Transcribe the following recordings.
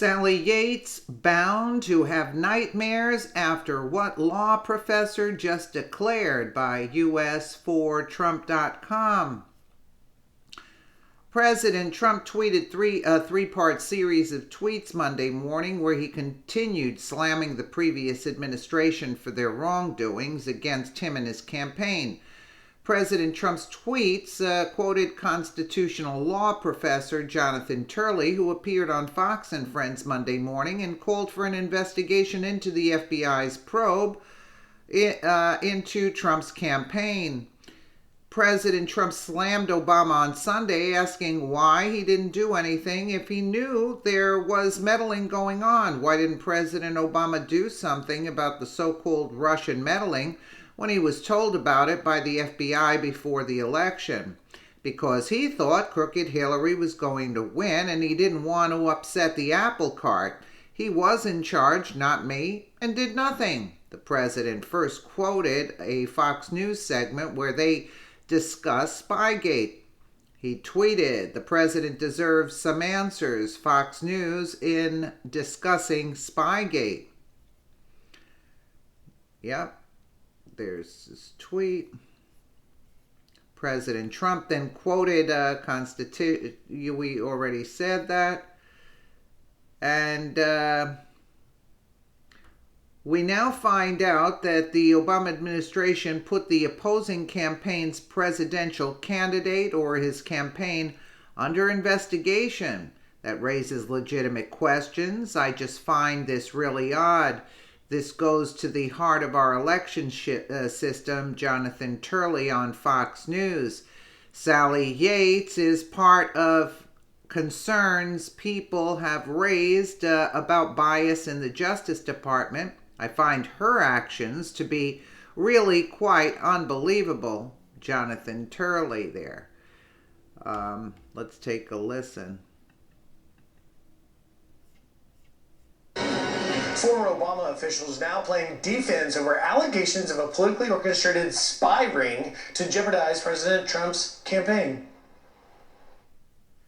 Sally Yates bound to have nightmares after what law professor just declared by US4Trump.com. President Trump tweeted a three-part series of tweets Monday morning where he continued slamming the previous administration for their wrongdoings against him and his campaign. President Trump's tweets quoted constitutional law professor Jonathan Turley, who appeared on Fox and Friends Monday morning and called for an investigation into the FBI's probe into Trump's campaign. President Trump slammed Obama on Sunday, asking why he didn't do anything if he knew there was meddling going on. Why didn't President Obama do something about the so-called Russian meddling when he was told about it by the FBI before the election? Because he thought crooked Hillary was going to win and he didn't want to upset the apple cart. He was in charge, not me, and did nothing. The president first quoted a Fox News segment where they discussed Spygate. He tweeted, "The president deserves some answers. Fox News in discussing Spygate." Yep. There's this tweet. President Trump then quoted we already said that. And we now find out that the Obama administration put the opposing campaign's presidential candidate or his campaign under investigation. That raises legitimate questions. I just find this really odd. This goes to the heart of our election system, Jonathan Turley on Fox News. Sally Yates is part of concerns people have raised about bias in the Justice Department. I find her actions to be really quite unbelievable. Jonathan Turley there. Let's take a listen. Former Obama officials now playing defense over allegations of a politically orchestrated spy ring to jeopardize President Trump's campaign.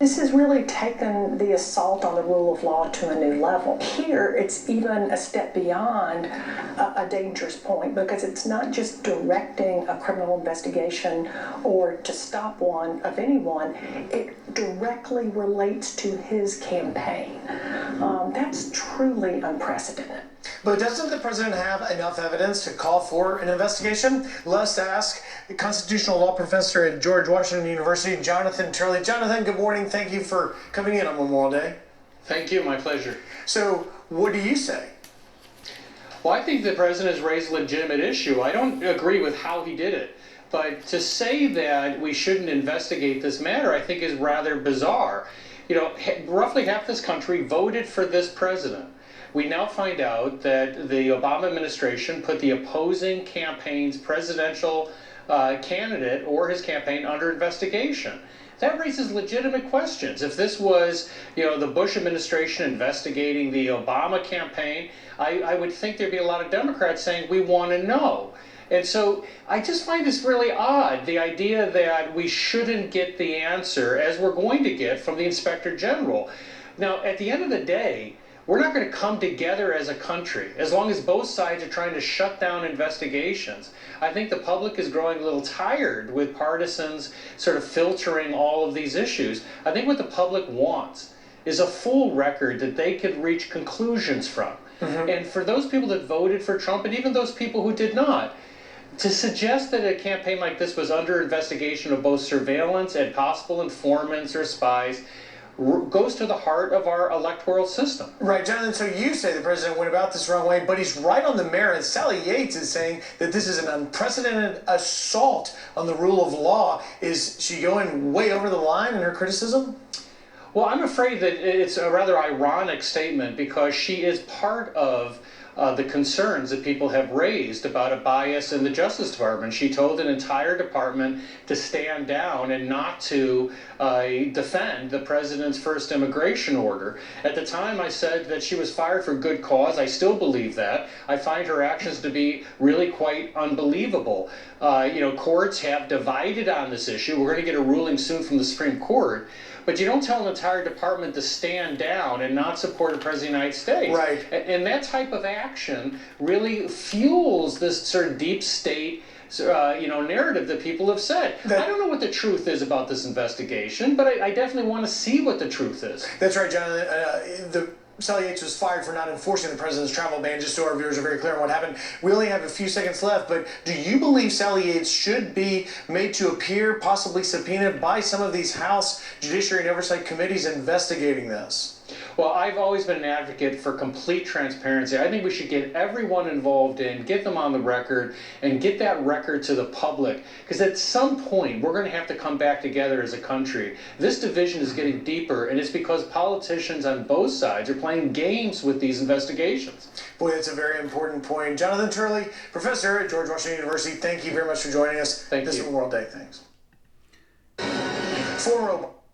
This has really taken the assault on the rule of law to a new level. Here, it's even a step beyond a dangerous point because it's not just directing a criminal investigation or to stop one of anyone. It directly relates to his campaign. That's truly unprecedented. But doesn't the president have enough evidence to call for an investigation? Let's ask the constitutional law professor at George Washington University, Jonathan Turley. Jonathan, good morning. Thank you for coming in on Memorial Day. Thank you. My pleasure. So, what do you say? Well, I think the president has raised a legitimate issue. I don't agree with how he did it. But to say that we shouldn't investigate this matter, I think is rather bizarre. You know, roughly half this country voted for this president. We now find out that the Obama administration put the opposing campaign's presidential candidate or his campaign under investigation. That raises legitimate questions. If this was, the Bush administration investigating the Obama campaign, I would think there'd be a lot of Democrats saying, we want to know. And so I just find this really odd, the idea that we shouldn't get the answer as we're going to get from the Inspector General. Now, at the end of the day, we're not going to come together as a country as long as both sides are trying to shut down investigations. I think the public is growing a little tired with partisans sort of filtering all of these issues. I think what the public wants is a full record that they could reach conclusions from. Mm-hmm. And for those people that voted for Trump and even those people who did not, to suggest that a campaign like this was under investigation of both surveillance and possible informants or spies goes to the heart of our electoral system. Right, Jonathan, so you say the president went about this the wrong way, but he's right on the merits. Sally Yates is saying that this is an unprecedented assault on the rule of law. Is she going way over the line in her criticism? Well, I'm afraid that it's a rather ironic statement because she is part of the concerns that people have raised about a bias in the Justice Department. She told an entire department to stand down and not to defend the president's first immigration order. At the time, I said that she was fired for good cause. I still believe that. I find her actions to be really quite unbelievable. Courts have divided on this issue. We're going to get a ruling soon from the Supreme Court. but you don't tell an entire department to stand down and not support a president of the United States. Right. And that type of action really fuels this sort of deep state narrative that people have said. I don't know what the truth is about this investigation, but I definitely want to see what the truth is. That's right, Jonathan. Sally Yates was fired for not enforcing the president's travel ban, just so our viewers are very clear on what happened. We only have a few seconds left, but do you believe Sally Yates should be made to appear, possibly subpoenaed by some of these House Judiciary and Oversight Committees investigating this? Well, I've always been an advocate for complete transparency. I think we should get everyone involved get them on the record, and get that record to the public. Because at some point, we're going to have to come back together as a country. This division is getting deeper, and it's because politicians on both sides are playing games with these investigations. Boy, that's a very important point. Jonathan Turley, professor at George Washington University, thank you very much for joining us. Thank this you. is World Day. Thanks.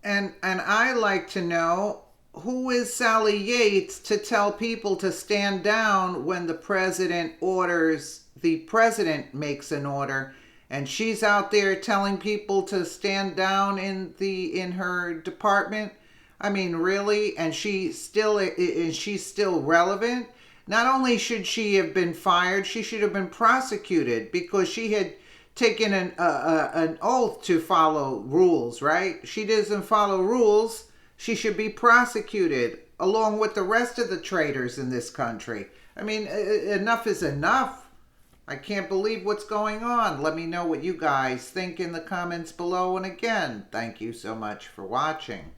And I like to know, who is Sally Yates to tell people to stand down when the president makes an order, and she's out there telling people to stand down in her department? I mean, really? And she's still relevant? Not only should she have been fired, she should have been prosecuted, because she had taken an oath to follow rules, right? She doesn't follow rules. She should be prosecuted along with the rest of the traitors in this country. I mean, enough is enough. I can't believe what's going on. Let me know what you guys think in the comments below. And again, thank you so much for watching.